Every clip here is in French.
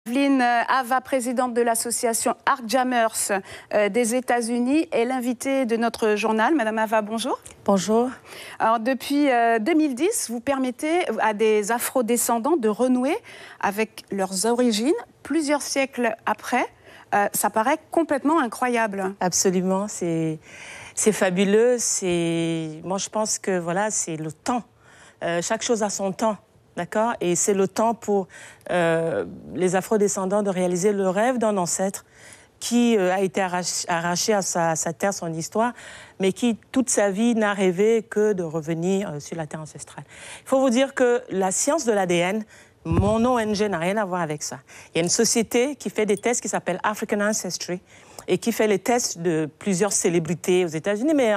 Evelyn Ava, présidente de l'association ArcJammers des États-Unis, est l'invitée de notre journal. Madame Ava, bonjour. Bonjour. Alors, depuis 2010, vous permettez à des afro-descendants de renouer avec leurs origines plusieurs siècles après. Ça paraît complètement incroyable. Absolument, c'est fabuleux. Moi, je pense que voilà, c'est le temps. Chaque chose a son temps. D'accord? Et c'est le temps pour les afro-descendants de réaliser le rêve d'un ancêtre qui a été arraché à sa terre, son histoire, mais qui, toute sa vie, n'a rêvé que de revenir sur la terre ancestrale. Il faut vous dire que la science de l'ADN, mon ONG n'a rien à voir avec ça. Il y a une société qui fait des tests qui s'appelle African Ancestry et qui fait les tests de plusieurs célébrités aux États-Unis, mais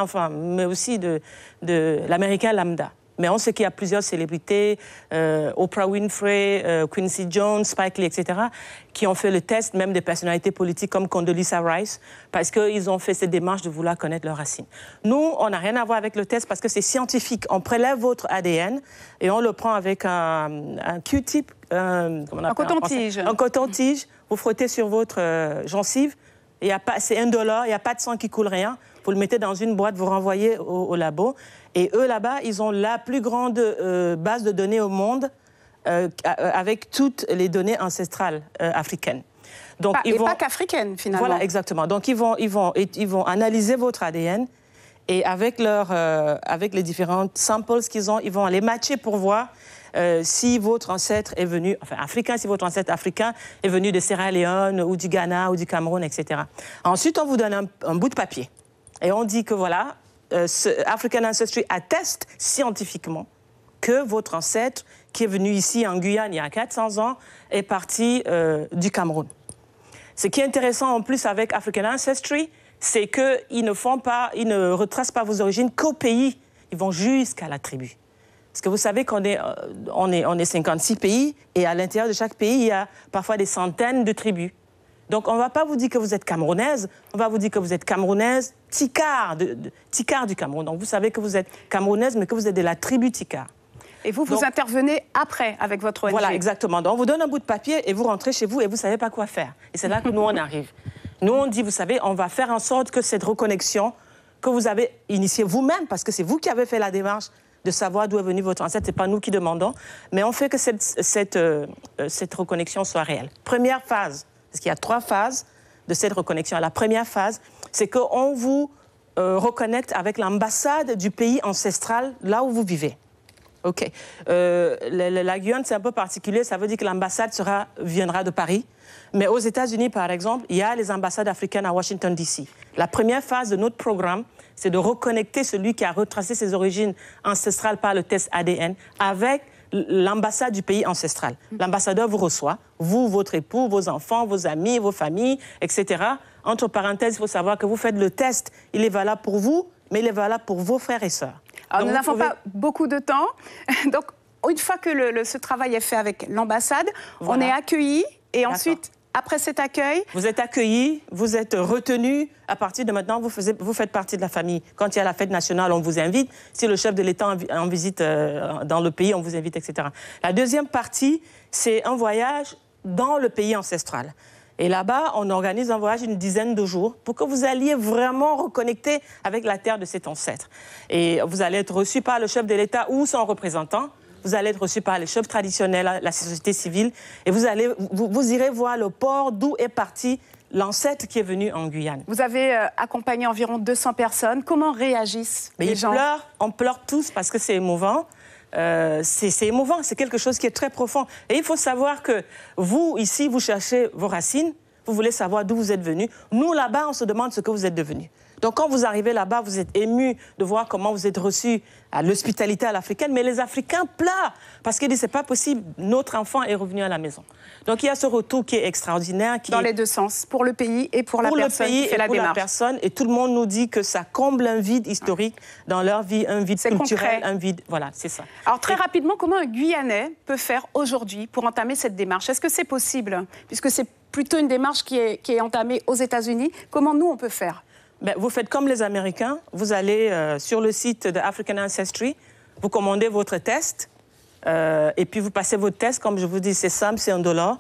aussi de l'Américain lambda. Mais on sait qu'il y a plusieurs célébrités, Oprah Winfrey, Quincy Jones, Spike Lee, etc., qui ont fait le test, même des personnalités politiques comme Condoleezza Rice, parce qu'ils ont fait cette démarche de vouloir connaître leurs racines. Nous, on n'a rien à voir avec le test parce que c'est scientifique. On prélève votre ADN et on le prend avec un Q-tip, un coton-tige. Un coton-tige, vous frottez sur votre gencive, c'est indolore, il n'y a pas de sang qui coule, rien. Vous le mettez dans une boîte, vous renvoyez au labo. Et eux, là-bas, ils ont la plus grande base de données au monde avec toutes les données ancestrales africaines. Donc, pas qu'africaines, finalement. Voilà, exactement. Donc, ils vont analyser votre ADN et avec les différentes samples qu'ils ont, ils vont les matcher pour voir si votre ancêtre est venu, africain, si votre ancêtre africain est venu de Sierra Leone ou du Ghana ou du Cameroun, etc. Ensuite, on vous donne un bout de papier. Et on dit que voilà, African Ancestry atteste scientifiquement que votre ancêtre, qui est venu ici en Guyane il y a 400 ans, est parti du Cameroun. Ce qui est intéressant en plus avec African Ancestry, c'est qu'ils ne retracent pas vos origines qu'au pays. Ils vont jusqu'à la tribu. Parce que vous savez qu'on est 56 pays et à l'intérieur de chaque pays, il y a parfois des centaines de tribus. Donc, on ne va pas vous dire que vous êtes camerounaise, on va vous dire que vous êtes camerounaise, Tikar du Cameroun. Donc, vous savez que vous êtes camerounaise, mais que vous êtes de la tribu Tikar. Et vous intervenez après avec votre ONG. Voilà, exactement. Donc, on vous donne un bout de papier et vous rentrez chez vous et vous ne savez pas quoi faire. Et c'est là que nous, on arrive. Nous, on dit, vous savez, on va faire en sorte que cette reconnexion que vous avez initiée vous-même, parce que c'est vous qui avez fait la démarche de savoir d'où est venu votre ancêtre, ce n'est pas nous qui demandons, mais on fait que cette reconnexion soit réelle. Première phase. Parce qu'il y a 3 phases de cette reconnexion. La première phase, c'est qu'on vous reconnecte avec l'ambassade du pays ancestral, là où vous vivez. OK. La Guyane, c'est un peu particulier. Ça veut dire que l'ambassade viendra de Paris. Mais aux États-Unis, par exemple, il y a les ambassades africaines à Washington, D.C. La première phase de notre programme, c'est de reconnecter celui qui a retracé ses origines ancestrales par le test ADN avec l'ambassade du pays ancestral. L'ambassadeur vous reçoit, vous, votre époux, vos enfants, vos amis, vos familles, etc. Entre parenthèses, il faut savoir que vous faites le test. Il est valable pour vous, mais il est valable pour vos frères et sœurs. Alors, nous n'avons pas beaucoup de temps. Donc, une fois que ce travail est fait avec l'ambassade, voilà. On est accueillis et ensuite... Après cet accueil... Vous êtes accueillis, vous êtes retenus. À partir de maintenant, vous faites partie de la famille. Quand il y a la fête nationale, on vous invite. Si le chef de l'État en visite dans le pays, on vous invite, etc. La deuxième partie, c'est un voyage dans le pays ancestral. Et là-bas, on organise un voyage une dizaine de jours pour que vous alliez vraiment reconnecter avec la terre de cet ancêtre. Et vous allez être reçu par le chef de l'État ou son représentant. Vous allez être reçu par les chefs traditionnels, la société civile, et vous irez voir le port d'où est parti l'ancêtre qui est venu en Guyane. Vous avez accompagné environ 200 personnes. Comment réagissent les gens? On pleure tous parce que c'est émouvant. C'est émouvant, c'est quelque chose qui est très profond. Et il faut savoir que vous, ici, vous cherchez vos racines, vous voulez savoir d'où vous êtes venu. Nous, là-bas, on se demande ce que vous êtes devenu. Donc, quand vous arrivez là-bas, vous êtes émus de voir comment vous êtes reçus à l'hospitalité à l'africaine. Mais les Africains pleurent parce qu'ils disent c'est pas possible, notre enfant est revenu à la maison. Donc, il y a ce retour qui est extraordinaire. Dans les deux sens, pour le pays et pour la personne qui fait la démarche. Et tout le monde nous dit que ça comble un vide historique dans leur vie, un vide culturel, un vide... Voilà, c'est ça. Alors, très rapidement, comment un Guyanais peut faire aujourd'hui pour entamer cette démarche? Est-ce que c'est possible? Puisque c'est plutôt une démarche qui est entamée aux États-Unis. Comment nous, on peut faire? Vous faites comme les Américains, vous allez sur le site de African Ancestry, vous commandez votre test, et puis vous passez votre test, comme je vous dis, c'est simple, c'est $1.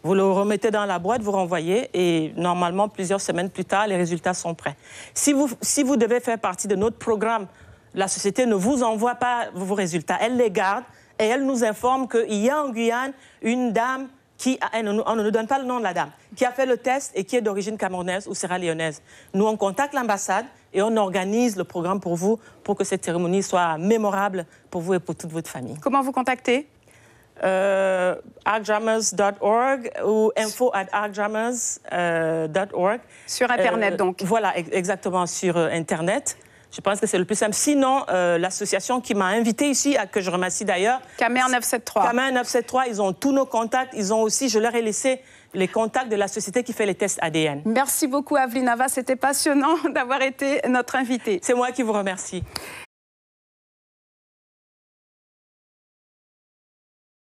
Vous le remettez dans la boîte, vous renvoyez et normalement, plusieurs semaines plus tard, les résultats sont prêts. Si vous devez faire partie de notre programme, la société ne vous envoie pas vos résultats, elle les garde et elle nous informe qu'il y a en Guyane une dame on ne nous donne pas le nom de la dame, qui a fait le test et qui est d'origine camerounaise ou sierra-léonaise. Nous, on contacte l'ambassade et on organise le programme pour vous, pour que cette cérémonie soit mémorable pour vous et pour toute votre famille. Comment vous contactez? arcdrummers.org ou info@arcdrummers.org. Sur Internet, donc. Voilà, exactement, sur Internet. Je pense que c'est le plus simple. Sinon, l'association qui m'a invité ici, que je remercie d'ailleurs... Camer 973. Camer 973, ils ont tous nos contacts. Ils ont aussi, je leur ai laissé les contacts de la société qui fait les tests ADN. Merci beaucoup, Aveline Ava. C'était passionnant d'avoir été notre invitée. C'est moi qui vous remercie.